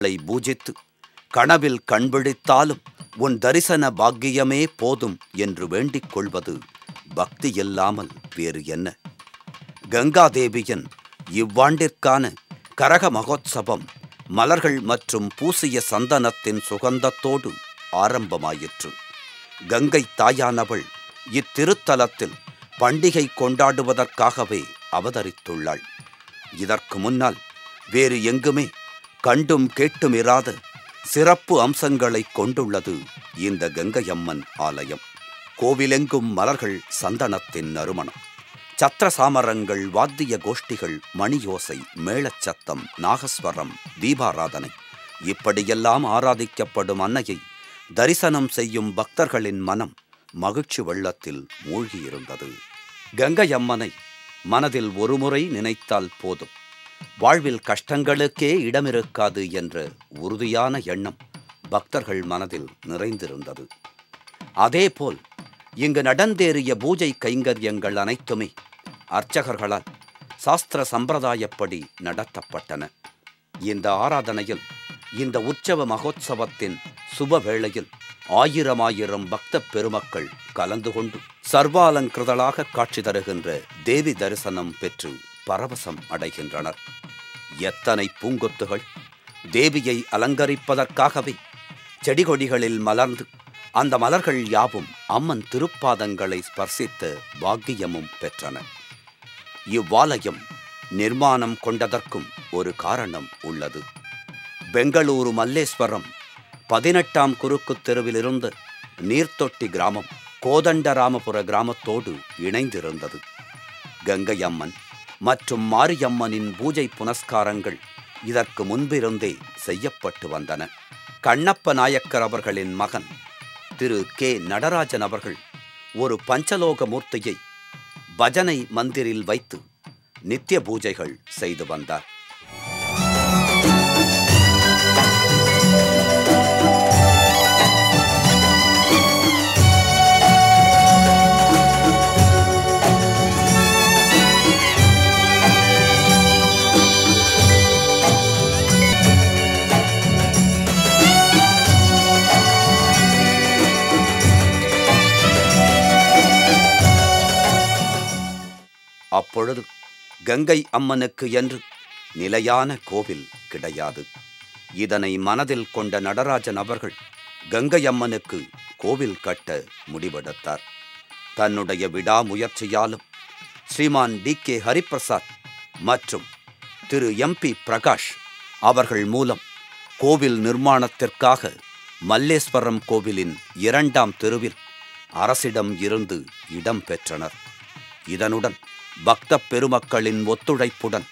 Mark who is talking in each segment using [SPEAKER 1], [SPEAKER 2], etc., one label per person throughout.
[SPEAKER 1] பூஜித்து கனவில் கண்விழித்தாலும் உன் தரிசன பாக்கியமே போதும் என்று வேண்டிக் கொள்வது பக்தி இல்லாமல் வேறு என்ன? கங்காதேவியின் இவ்வாண்டிற்கான கரக மகோத்சவம் மலர்கள் மற்றும் பூசிய சந்தனத்தின் சுகந்தத்தோடு ஆரம்பமாயிற்று. கங்கை தாயானவள் இத்திருத்தலத்தில் பண்டிகை கொண்டாடுவதற்காகவே அவதரித்துள்ளாள். இதற்கு முன்னால் வேறு எங்குமே கண்டும் கேட்டும் இராத சிறப்பு அம்சங்களை கொண்டுள்ளது இந்த கங்கையம்மன் ஆலயம். கோவிலெங்கும் மலர்கள், சந்தனத்தின் நறுமணம், சத்திர சாமரங்கள், வாத்திய கோஷ்டிகள், மணியோசை, மேளச்சத்தம், நாகஸ்வரம், தீபாராதனை, இப்படியெல்லாம் ஆராதிக்கப்படும் அன்னையை தரிசனம் செய்யும் பக்தர்களின் மனம் மகிழ்ச்சி வெள்ளத்தில் மூழ்கியிருந்தது. கங்கையம்மனை மனதில் ஒருமுறை நினைத்தால் போதும், வாழ்வில் கஷ்டங்களுக்கே இடமிருக்காது என்ற உறுதியான எண்ணம் பக்தர்கள் மனதில் நிறைந்திருந்தது. அதேபோல் இங்கு நடந்தேறிய பூஜை கைங்கரியங்கள் அனைத்துமே அர்ச்சகர்களால் சாஸ்திர சம்பிரதாயப்படி நடத்தப்பட்டன. இந்த ஆராதனையில், இந்த உற்சவ மகோத்சவத்தின் சுப வேளையில் ஆயிரம் பக்த பெருமக்கள் கலந்து கொண்டு சர்வாலங்கிருதலாக காட்சி தருகின்ற தேவி தரிசனம் பெற்று பரவசம் அடைகின்றனர். எத்தனை பூங்கொத்துகள் தேவியை அலங்கரிப்பதற்காகவே செடிகொடிகளில் மலர்ந்து அந்த மலர்கள் யாவும் அம்மன் திருப்பாதங்களை ஸ்பர்சித்த பாக்கியமும் பெற்றன. இவ்வாலயம் நிர்மாணம் கொண்டதற்கும் ஒரு காரணம் உள்ளது. பெங்களூரு மல்லேஸ்வரம் 18ஆம் குறுக்கு தெருவிலிருந்து நீர்த்தொட்டி கிராமம் கோதண்டராமபுர கிராமத்தோடு இணைந்திருந்தது. கங்கையம்மன் மற்றும் மாரியம்மனின் பூஜை புனஸ்காரங்கள் இதற்கு முன்பிருந்தே செய்யப்பட்டு வந்தன. கண்ணப்ப நாயக்கர் அவர்களின் மகன் திரு கே நடராஜன் அவர்கள் ஒரு பஞ்சலோக மூர்த்தியை பஜனை மந்திரில் வைத்து நித்திய பூஜைகள் செய்து வந்தார். அப்பொழுது கங்கை அம்மனுக்கு என்று நிலையான கோவில் கிடையாது. இதனை மனதில் கொண்ட நடராஜன் அவர்கள் கங்கை அம்மனுக்கு கோவில் கட்ட முடிவெடுத்தார். தன்னுடைய விடாமுயற்சியாலும் ஸ்ரீமான் டி.கே. ஹரிபிரசாத் மற்றும் திரு எம்.பி. பிரகாஷ் அவர்கள் மூலம் கோவில் நிர்மாணத்திற்காக மல்லேஸ்வரம் கோவிலின் 2ஆம் தெருவில் அரசிடம் இருந்து இடம் பெற்றனர். இதனுடன் பக்த பெருமக்களின் ஒத்துழைப்புடன்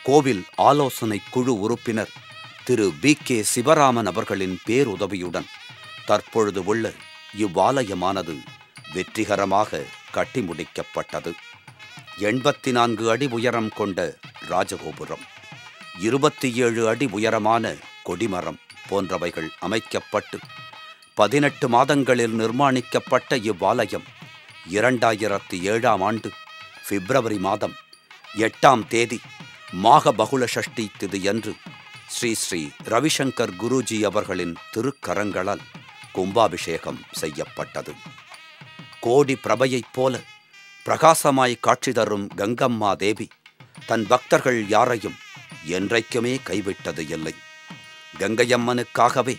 [SPEAKER 1] கோவில் ஆலோசனை குழு உறுப்பினர் திரு பி.கே. சிவராமன் அவர்களின் பேருதவியுடன் தற்பொழுது உள்ள இவ்வாலயமானது வெற்றிகரமாக கட்டி முடிக்கப்பட்டது. 84 அடி உயரம் கொண்ட ராஜகோபுரம், 27 அடி உயரமான கொடிமரம் போன்றவைகள் அமைக்கப்பட்டு 18 மாதங்களில் நிர்மாணிக்கப்பட்ட இவ்வாலயம் 2007ஆம் ஆண்டு பிப்ரவரி மாதம் 8ஆம் தேதி மாக பகுள சஷ்டி திதியன்று ஸ்ரீ ஸ்ரீ ரவிசங்கர் குருஜி அவர்களின் திருக்கரங்களால் கும்பாபிஷேகம் செய்யப்பட்டது. கோடி பிரபையைப் போல பிரகாசமாய் காட்சி தரும் கங்கம்மா தேவி தன் பக்தர்கள் யாரையும் என்றைக்குமே கைவிட்டது இல்லை. கங்கையம்மனுக்காகவே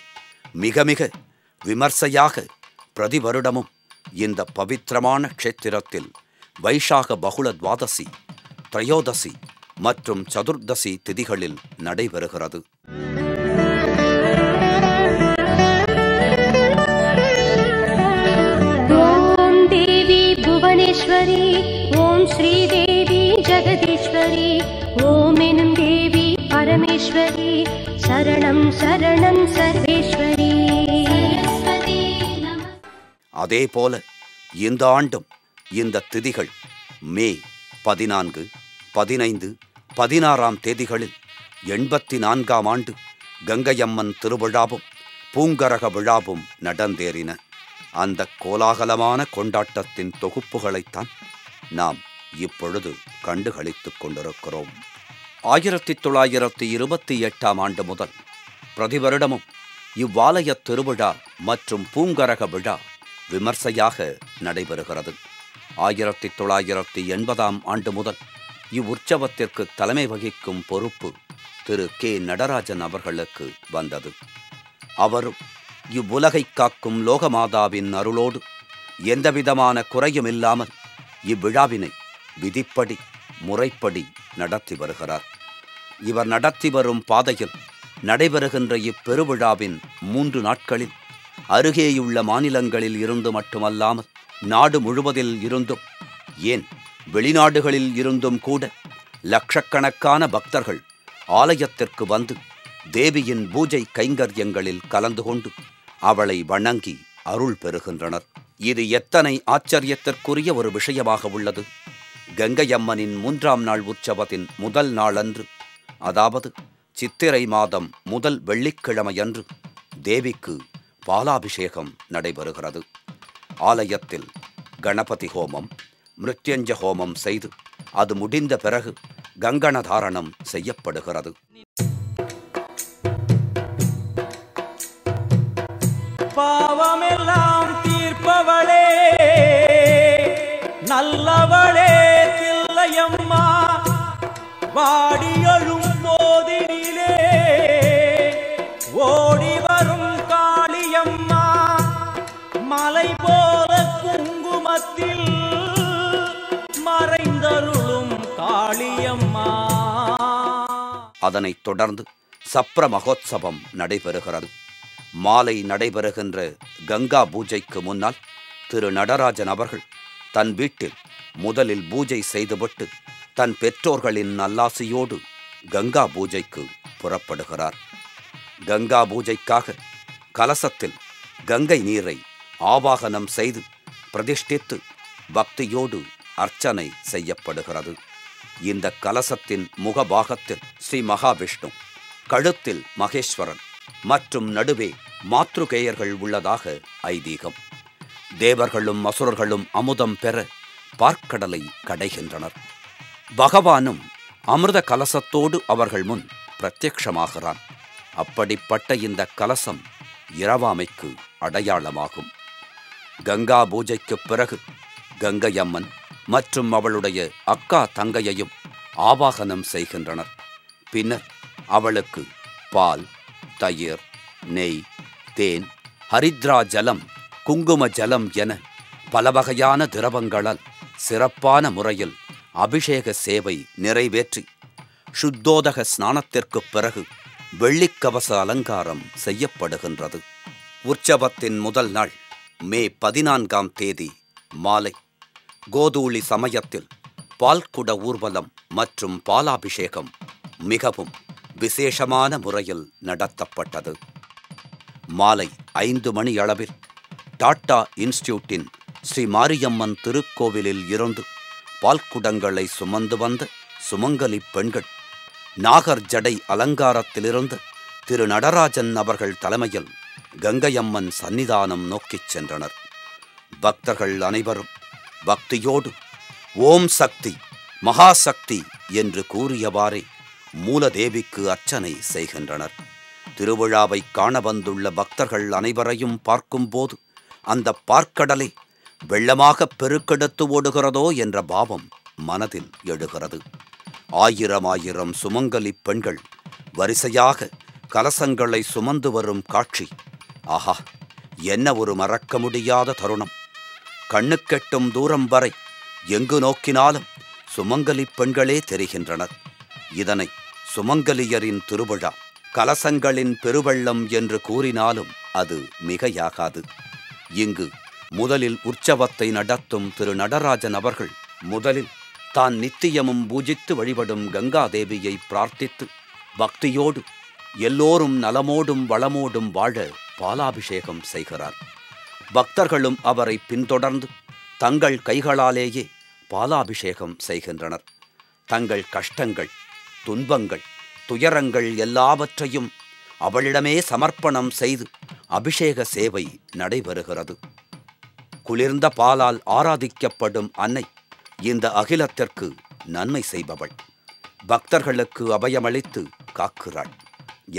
[SPEAKER 1] மிக மிக விமர்சையாக பிரதி வருடமும் இந்த பவித்திரமான க்ஷேத்திரத்தில் வைஷாக பகுள துவாதசி, திரையோதசி மற்றும் சதுர்தசி திதிகளில் நடைபெறுகிறது.
[SPEAKER 2] ஓம் தேவி புவனேஸ்வரி, ஓம் ஸ்ரீதேவி ஜெகதீஸ்வரி, ஓம் எனும் தேவி பரமேஸ்வரி, சரணம் சரணம் சர்வேஸ்வரி.
[SPEAKER 1] அதேபோல இந்த ஆண்டும் இந்த திதிகள் மே 14, 15, 16ஆம் தேதிகளில் 84ஆம் ஆண்டு கங்கையம்மன் திருவிழாவும் பூங்கரக விழாவும் நடந்தேறின. அந்த கோலாகலமான கொண்டாட்டத்தின் தொகுப்புகளைத்தான் நாம் இப்பொழுது கண்டுகளித்துக் கொண்டிருக்கிறோம். 1928ஆம் ஆண்டு முதல் பிரதிவருடமும் இவ்வாலயத் திருவிழா மற்றும் பூங்கரக விழா விமர்சையாக நடைபெறுகிறது. 1980ஆம் ஆண்டு முதல் இவ்வுற்சவத்திற்கு தலைமை வகிக்கும் பொறுப்பு திரு கே. நடராஜன் அவர்களுக்கு வந்தது. அவரும் இவ்வுலகை காக்கும் லோகமாதாவின் அருளோடு எந்தவிதமான குறையுமில்லாமல் இவ்விழாவினை விதிப்படி முறைப்படி நடத்தி வருகிறார். இவர் நடத்தி வரும் பாதையில் நடைபெறுகின்ற இப்பெருவிழாவின் 3 நாட்களில் அருகேயுள்ள மாநிலங்களில் இருந்து மட்டுமல்லாமல் நாடு முழுவதில் இருந்தும், ஏன் வெளிநாடுகளில் இருந்தும் கூட லட்சக்கணக்கான பக்தர்கள் ஆலயத்திற்கு வந்து தேவியின் பூஜை கைங்கரியங்களில் கலந்து கொண்டு அவளை வணங்கி அருள் பெறுகின்றனர். இது எத்தனை ஆச்சரியத்திற்குரிய ஒரு விஷயமாக உள்ளது. கங்கையம்மனின் 3ஆம் நாள் உற்சவத்தின் முதல் நாளன்று, அதாவது சித்திரை மாதம் முதல் வெள்ளிக்கிழமையன்று தேவிக்கு பாலாபிஷேகம் நடைபெறுகிறது. ஆலயத்தில் கணபதி ஹோமம், மிருத்யஞ்ச ஹோமம் செய்து அது முடிந்த பிறகு கங்கண தாரணம் செய்யப்படுகிறது.
[SPEAKER 3] பாவமெல்லாம் தீர்ப்பவளே, நல்லவளே தில்லையம்மா, வாடியழும் போதினிலே ஓடி வரும் காளியம்மா, மலை போல குங்குமத்தில் மறைந்தருளும் காளியம்மா.
[SPEAKER 1] அதனைத் தொடர்ந்து சப்ர மகோத்சவம் நடைபெறுகிறது. மாலை நடைபெறுகின்ற கங்கா பூஜைக்கு முன்னால் திரு நடராஜன் அவர்கள் தன் வீட்டில் முதலில் பூஜை செய்துவிட்டு தன் பெற்றோர்களின் நல்லாசியோடு கங்கா பூஜைக்கு புறப்படுகிறார். கங்கா பூஜைக்காக கலசத்தில் கங்கை நீரை ஆவாகனம் செய்து பிரதிஷ்டித்து பக்தியோடு அர்ச்சனை செய்யப்படுகிறது. இந்த கலசத்தின் முகபாகத்தில் ஸ்ரீ மகாவிஷ்ணு, கழுத்தில் மகேஸ்வரன் மற்றும் நடுவே மாத்ருகேயர்கள் உள்ளதாக ஐதீகம். தேவர்களும் அசுரர்களும் அமுதம் பெற பார்க்கடலை கடைகின்றனர். பகவானும் அமிர்த கலசத்தோடு அவர்கள் முன் பிரத்யக்ஷமாகிறான். அப்படிப்பட்ட இந்த கலசம் இரவாமைக்கு அடையாளமாகும். கங்கா பூஜைக்குப் பிறகு கங்கையம்மன் மற்றும் அவளுடைய அக்கா தங்கையையும் ஆவாகனம் செய்கின்றனர். பின்னர் அவளுக்கு பால், தயிர், நெய், தேன், ஹரித்ரா ஜலம், குங்கும ஜலம் என பல வகையான திரவங்களால் சிறப்பான முறையில் அபிஷேக சேவை நிறைவேற்றி சுத்தோதக ஸ்நானத்திற்குப் பிறகு வெள்ளிக்கவச அலங்காரம் செய்யப்படுகின்றது. உற்சவத்தின் முதல் நாள் மே 14ஆம் தேதி மாலை கோதூளி சமயத்தில் பால்குட ஊர்வலம் மற்றும் பாலாபிஷேகம் மிகவும் விசேஷமான முறையில் நடத்தப்பட்டது. மாலை 5 மணி அளவில் டாட்டா இன்ஸ்டிடியூட்டின் ஸ்ரீ மாரியம்மன் திருக்கோவிலில் இருந்து பால்குடங்களை சுமந்து வந்த சுமங்கலி பெண்கள் நாகர் ஜடை அலங்காரத்திலிருந்து திரு நடராஜன் அவர்கள் தலைமையில் கங்கையம்மன் சன்னிதானம் நோக்கிச் சென்றனர். பக்தர்கள் அனைவரும் பக்தியோடு ஓம் சக்தி மகாசக்தி என்று கூறியவாறே மூலதேவிக்கு அர்ச்சனை செய்கின்றனர். திருவிழாவை காண வந்துள்ள பக்தர்கள் அனைவரையும் பார்க்கும்போது அந்த பார்க்கடலை வெள்ளமாக பெருக்கெடுத்து ஓடுகிறதோ என்ற பாவம் மனதில் எழுகிறது. ஆயிரம் சுமங்கலி பெண்கள் வரிசையாக கலசங்களை சுமந்து வரும் காட்சி, ஆஹா, என்ன ஒரு மறக்க முடியாத தருணம்! கண்ணுக்கெட்டும் தூரம் வரை எங்கு நோக்கினாலும் சுமங்கலி பெண்களே தெரிகின்றனர். இதனை சுமங்கலியரின் திருவிழா, கலசங்களின் பெருவெள்ளம் என்று கூறினாலும் அது மிகையாகாது. இங்கு முதலில் உற்சவத்தை நடத்தும் திரு நடராஜன் அவர்கள் முதலில் தான் நித்தியமும் பூஜித்து வழிபடும் கங்காதேவியை பிரார்த்தித்து பக்தியோடு எல்லோரும் நலமோடும் வளமோடும் வாழ பாலாபிஷேகம் செய்கிறார். பக்தர்களும் அவரை பின்தொடர்ந்து தங்கள் கைகளாலேயே பாலாபிஷேகம் செய்கின்றனர். தங்கள் கஷ்டங்கள், துன்பங்கள், துயரங்கள் எல்லாவற்றையும் அவளிடமே சமர்ப்பணம் செய்து அபிஷேக சேவை நடைபெறுகிறது. குளிர்ந்த பாலால் ஆராதிக்கப்படும் அன்னை இந்த அகிலத்திற்கு நன்மை செய்பவள், பக்தர்களுக்கு அபயமளித்து காக்கிறாள்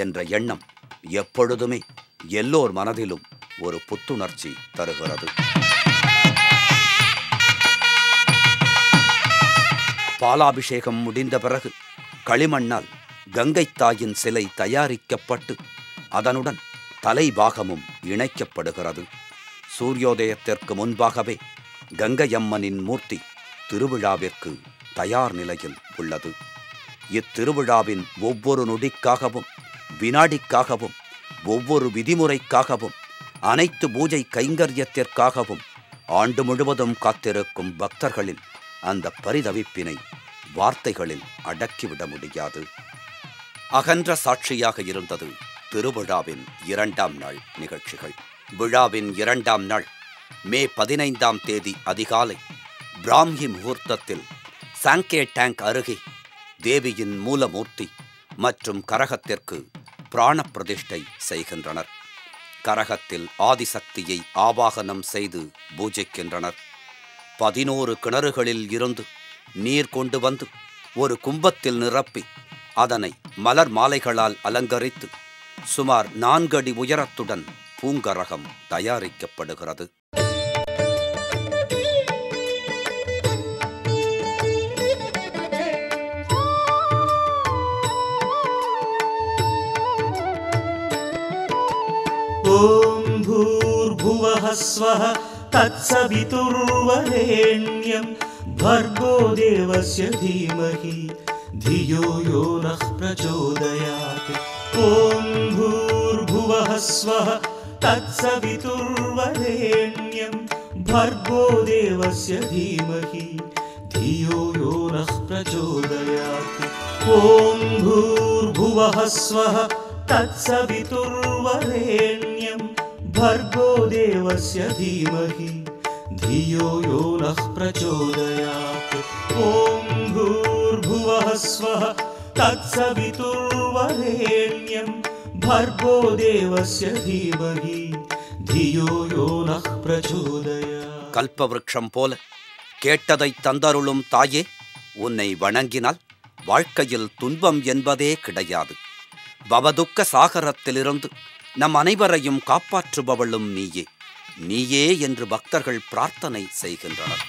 [SPEAKER 1] என்ற எண்ணம் எப்பொழுதுமே எல்லோர் மனதிலும் ஒரு புத்துணர்ச்சி தருகிறது. பாலாபிஷேகம் முடிந்த பிறகு களிமண்ணால் கங்கை தாயின் சிலை தயாரிக்கப்பட்டு அதனுடன் தலைபாகமும் இணைக்கப்படுகிறது. சூரியோதயத்திற்கு முன்பாகவே கங்கையம்மனின் மூர்த்தி திருவிழாவிற்கு தயார் நிலையில் உள்ளது. இத்திருவிழாவின் ஒவ்வொரு நொடிக்காகவும் வினாடிக்காகவும் ஒவ்வொரு விதிமுறைக்காகவும் அனைத்து பூஜை கைங்கரியத்திற்காகவும் ஆண்டு முழுவதும் காத்திருக்கும் பக்தர்களின் அந்த பரிதவிப்பினை வார்த்தைகளில் அடக்கிவிட முடியாது. அகன்ற சாட்சியாக இருந்தது திருவிழாவின் 2ஆம் நாள் நிகழ்ச்சிகள். விழாவின் 2ஆம் நாள் மே 15ஆம் தேதி அதிகாலை பிராமி முகூர்த்தத்தில் சாங்கே டேங்க் அருகே தேவியின் மூலமூர்த்தி மற்றும் கரகத்திற்கு பிராண பிரதிஷ்டை செய்கின்றனர். கரகத்தில் ஆதிசக்தியை ஆவாகனம் செய்து பூஜிக்கின்றனர். 11 கிணறுகளில் இருந்து நீர் கொண்டு வந்து ஒரு கும்பத்தில் நிரப்பி அதனை மலர் மாலைகளால் அலங்கரித்து சுமார் 4 அடி உயரத்துடன் பூங்கரகம் தயாரிக்கப்படுகிறது.
[SPEAKER 3] ஓம் பூர்புவः ஸ்வः तत्सवितुर्वरेण्यं भर्गो देवस्य धीमहि धियो यो नः प्रचोदयात्. ॐ भूर्भुवः स्वः तत्सवितुर्वरेण्यं भर्गो देवस्य धीमहि धियो यो नः प्रचोदयात्. ॐ भूर्भुवः स्वः तत्सवितुर्वरेण्यं भर्गो देवस्य धीमहि धियो यो नः प्रचोदयात्. ॐ भूर्भुवः स्वः तत्सवितुर्वरेण्यं भर्गो देवस्य धीमहि धियो यो नः प्रचोदयात्.
[SPEAKER 1] கல்பவருஷம் போல கேட்டதை தந்தருளும் தாயே, உன்னை வணங்கினால் வாழ்க்கையில் துன்பம் என்பதே கிடையாது. பவதுக்க சாகரத்திலிருந்து நம் அனைவரையும் காப்பாற்றுபவளும் நீயே, நீயே என்று பக்தர்கள் பிரார்த்தனை செய்கின்றனர்.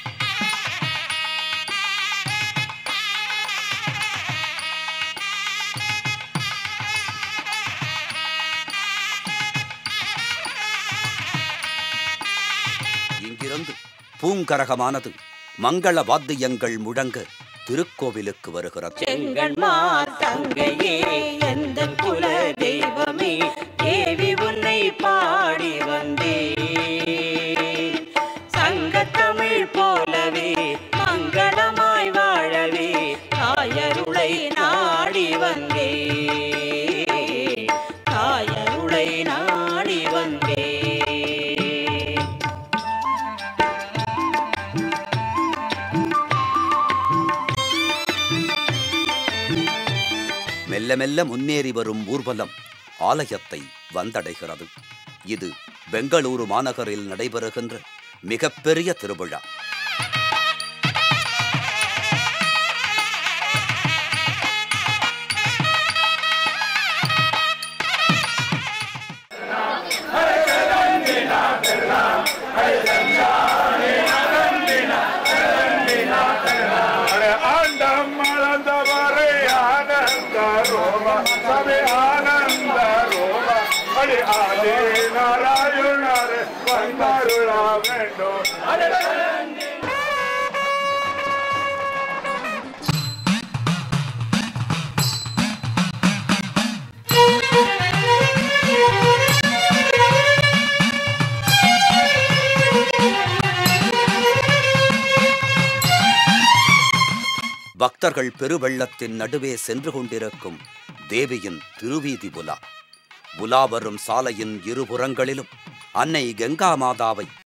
[SPEAKER 1] இங்கிருந்து பூங்கரகமானது மங்கள வாத்தியங்கள் முழங்க திருக்கோவிலுக்கு வருகிறது.
[SPEAKER 4] செங்கண்மார் தங்கையே எந்தன் குல தெய்வமே, தேவி உன்னை பாடி வந்தே. சங்கத்தமிழ் போலவே மங்களமாய் வாழவே தாயருளை நாடி வந்தே, தாயருளை நாடி வந்தே.
[SPEAKER 1] மெல்ல மெல்ல முன்னேறி வரும் ஊர்வலம் ஆலயத்தை வந்தடைகிறது. இது பெங்களூரு மாநகரில் நடைபெறுகின்ற மிகப்பெரிய திருவிழா. பக்தர்கள் பெருவெள்ளத்தின் நடுவே சென்று கொண்டிருக்கும் தேவியின் திருவீதி உலா. உலா வரும் சாலையின் இருபுறங்களிலும் அன்னை கங்கா மாதாவை